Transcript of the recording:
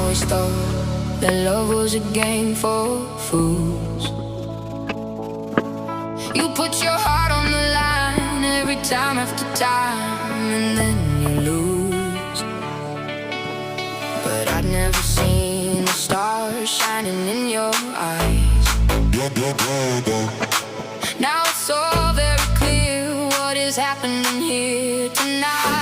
always thought that love was a game for fools. You put your heart on the line every time after time, and then you lose. But I'd never seen the stars shining in your eyes. Now it's all very clear what is happening here tonight.